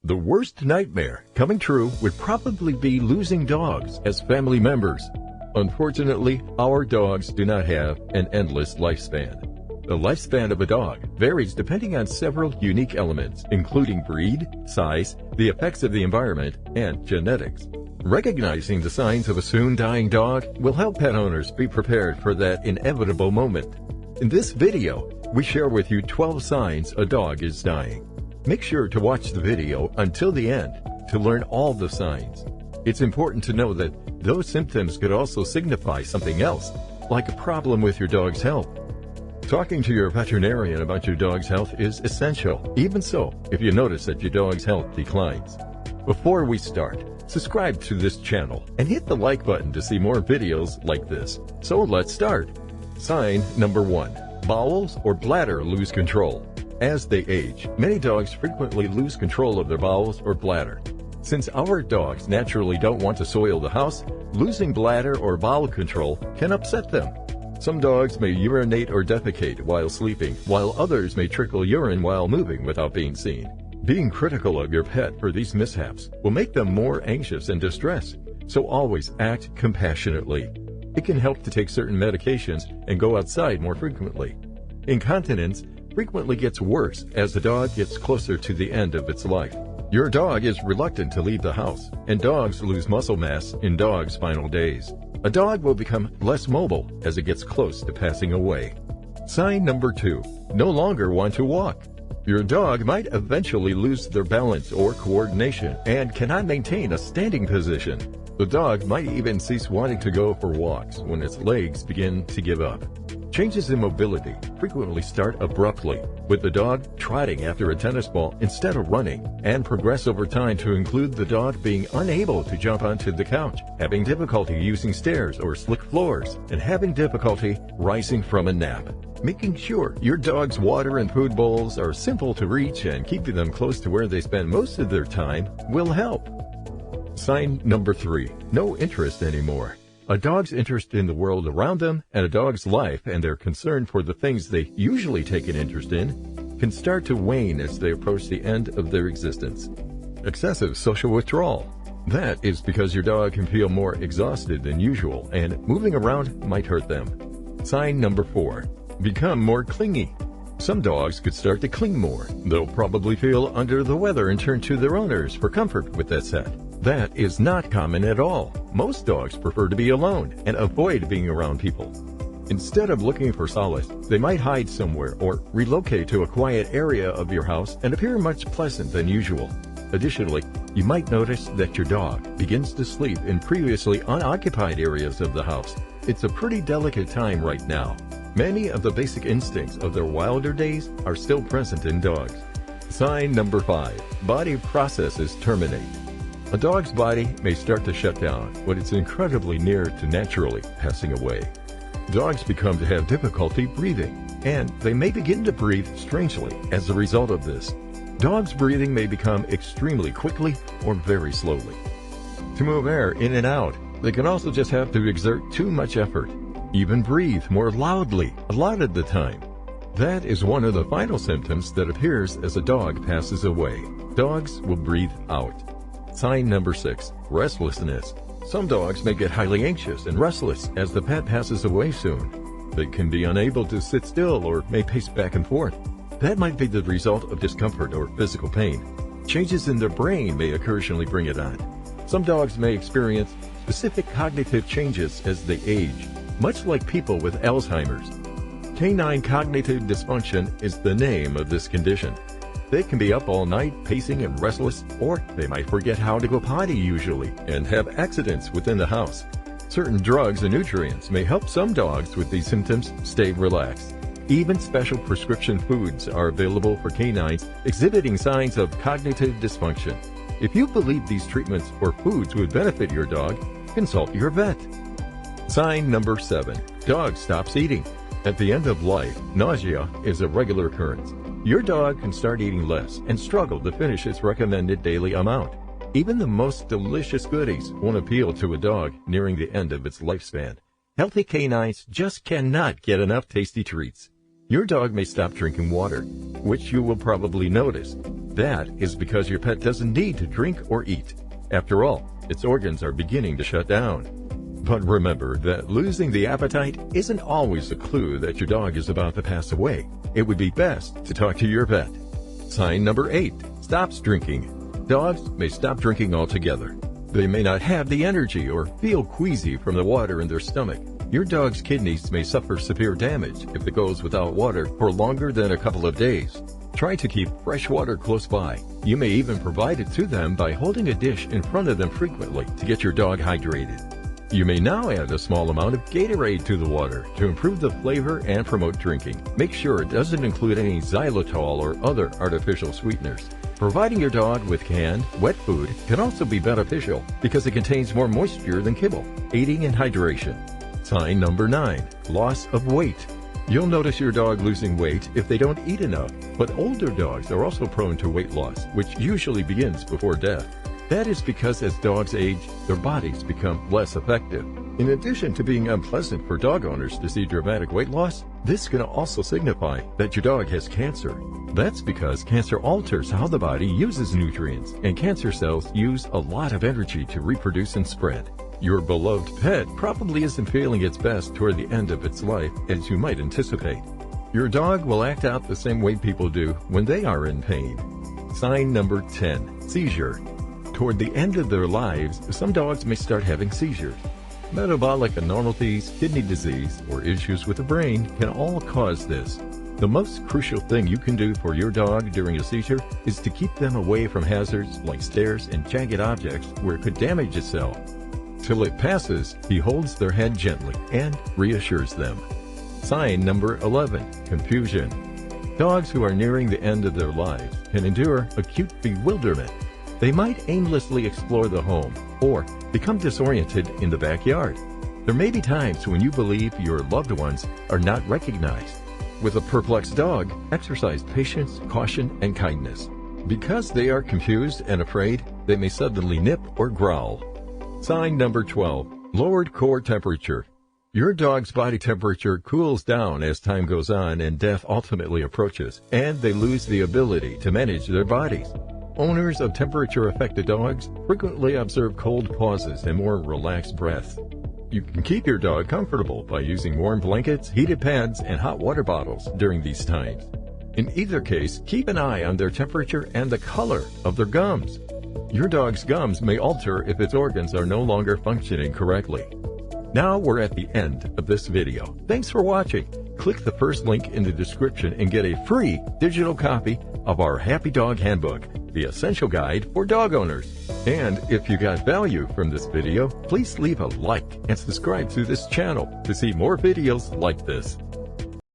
The worst nightmare coming true would probably be losing dogs as family members. Unfortunately, our dogs do not have an endless lifespan. The lifespan of a dog varies depending on several unique elements, including breed, size, the effects of the environment, and genetics. Recognizing the signs of a soon dying dog will help pet owners be prepared for that inevitable moment. In this video, we share with you 12 signs a dog is dying. Make sure to watch the video until the end to learn all the signs. It's important to know that those symptoms could also signify something else, like a problem with your dog's health. Talking to your veterinarian about your dog's health is essential, even so, if you notice that your dog's health declines. Before we start, subscribe to this channel and hit the like button to see more videos like this. So let's start. Sign number 1. Bowels or bladder lose control. As they age, many dogs frequently lose control of their bowels or bladder. Since our dogs naturally don't want to soil the house, losing bladder or bowel control can upset them. Some dogs may urinate or defecate while sleeping, while others may trickle urine while moving without being seen. Being critical of your pet for these mishaps will make them more anxious and distressed, so always act compassionately. It can help to take certain medications and go outside more frequently. Incontinence frequently gets worse as the dog gets closer to the end of its life. Your dog is reluctant to leave the house, and dogs lose muscle mass in dogs' final days. A dog will become less mobile as it gets close to passing away. Sign number 2. No longer want to walk. Your dog might eventually lose their balance or coordination and cannot maintain a standing position. The dog might even cease wanting to go for walks when its legs begin to give up. Changes in mobility frequently start abruptly, with the dog trotting after a tennis ball instead of running, and progress over time to include the dog being unable to jump onto the couch, having difficulty using stairs or slick floors, and having difficulty rising from a nap. Making sure your dog's water and food bowls are simple to reach and keeping them close to where they spend most of their time will help. Sign number 3. No interest anymore. A dog's interest in the world around them and a dog's life and their concern for the things they usually take an interest in can start to wane as they approach the end of their existence. Excessive social withdrawal. That is because your dog can feel more exhausted than usual and moving around might hurt them. Sign number 4. Become more clingy. Some dogs could start to cling more. They'll probably feel under the weather and turn to their owners for comfort with that set. That is not common at all. Most dogs prefer to be alone and avoid being around people. Instead of looking for solace, they might hide somewhere or relocate to a quiet area of your house and appear much pleasant than usual. Additionally, you might notice that your dog begins to sleep in previously unoccupied areas of the house. It's a pretty delicate time right now. Many of the basic instincts of their wilder days are still present in dogs. Sign number 5. Body processes terminate. A dog's body may start to shut down when it's incredibly near to naturally passing away. Dogs become to have difficulty breathing, and they may begin to breathe strangely as a result of this. Dogs' breathing may become extremely quickly or very slowly. To move air in and out, they can also just have to exert too much effort, even breathe more loudly a lot of the time. That is one of the final symptoms that appears as a dog passes away. Dogs will breathe out. Sign number 6. Restlessness. Some dogs may get highly anxious and restless as the pet passes away soon. They can be unable to sit still or may pace back and forth. That might be the result of discomfort or physical pain. Changes in their brain may occasionally bring it on. Some dogs may experience specific cognitive changes as they age, much like people with Alzheimer's. Canine cognitive dysfunction is the name of this condition. They can be up all night pacing and restless, or they might forget how to go potty usually and have accidents within the house. Certain drugs and nutrients may help some dogs with these symptoms stay relaxed. Even special prescription foods are available for canines exhibiting signs of cognitive dysfunction. If you believe these treatments or foods would benefit your dog, consult your vet. Sign number 7. Dog stops eating. At the end of life, nausea is a regular occurrence. Your dog can start eating less and struggle to finish its recommended daily amount. Even the most delicious goodies won't appeal to a dog nearing the end of its lifespan. Healthy canines just cannot get enough tasty treats. Your dog may stop drinking water, which you will probably notice. That is because your pet doesn't need to drink or eat. After all, its organs are beginning to shut down. But remember that losing the appetite isn't always a clue that your dog is about to pass away. It would be best to talk to your vet. Sign number 8. Stops drinking. Dogs may stop drinking altogether. They may not have the energy or feel queasy from the water in their stomach. Your dog's kidneys may suffer severe damage if it goes without water for longer than a couple of days. Try to keep fresh water close by. You may even provide it to them by holding a dish in front of them frequently to get your dog hydrated. You may now add a small amount of Gatorade to the water to improve the flavor and promote drinking. Make sure it doesn't include any xylitol or other artificial sweeteners. Providing your dog with canned, wet food can also be beneficial because it contains more moisture than kibble, aiding in hydration. Sign number 9. Loss of weight. You'll notice your dog losing weight if they don't eat enough, but older dogs are also prone to weight loss, which usually begins before death. That is because as dogs age, their bodies become less effective. In addition to being unpleasant for dog owners to see dramatic weight loss, this can also signify that your dog has cancer. That's because cancer alters how the body uses nutrients, and cancer cells use a lot of energy to reproduce and spread. Your beloved pet probably isn't feeling its best toward the end of its life, as you might anticipate. Your dog will act out the same way people do when they are in pain. Sign number 10. Seizure. Toward the end of their lives, some dogs may start having seizures. Metabolic abnormalities, kidney disease, or issues with the brain can all cause this. The most crucial thing you can do for your dog during a seizure is to keep them away from hazards like stairs and jagged objects where it could damage itself. Till it passes, he holds their head gently and reassures them. Sign number 11. Confusion. Dogs who are nearing the end of their lives can endure acute bewilderment. They might aimlessly explore the home or become disoriented in the backyard. There may be times when you believe your loved ones are not recognized. With a perplexed dog, exercise patience, caution, and kindness. Because they are confused and afraid, they may suddenly nip or growl. Sign number 12. Lowered core temperature. Your dog's body temperature cools down as time goes on and death ultimately approaches, and they lose the ability to manage their bodies. Owners of temperature-affected dogs frequently observe cold pauses and more relaxed breaths. You can keep your dog comfortable by using warm blankets, heated pads, and hot water bottles during these times. In either case, keep an eye on their temperature and the color of their gums. Your dog's gums may alter if its organs are no longer functioning correctly. Now we're at the end of this video. Thanks for watching. Click the first link in the description and get a free digital copy of our Happy Dog Handbook, the essential guide for dog owners. And if you got value from this video, please leave a like and subscribe to this channel to see more videos like this.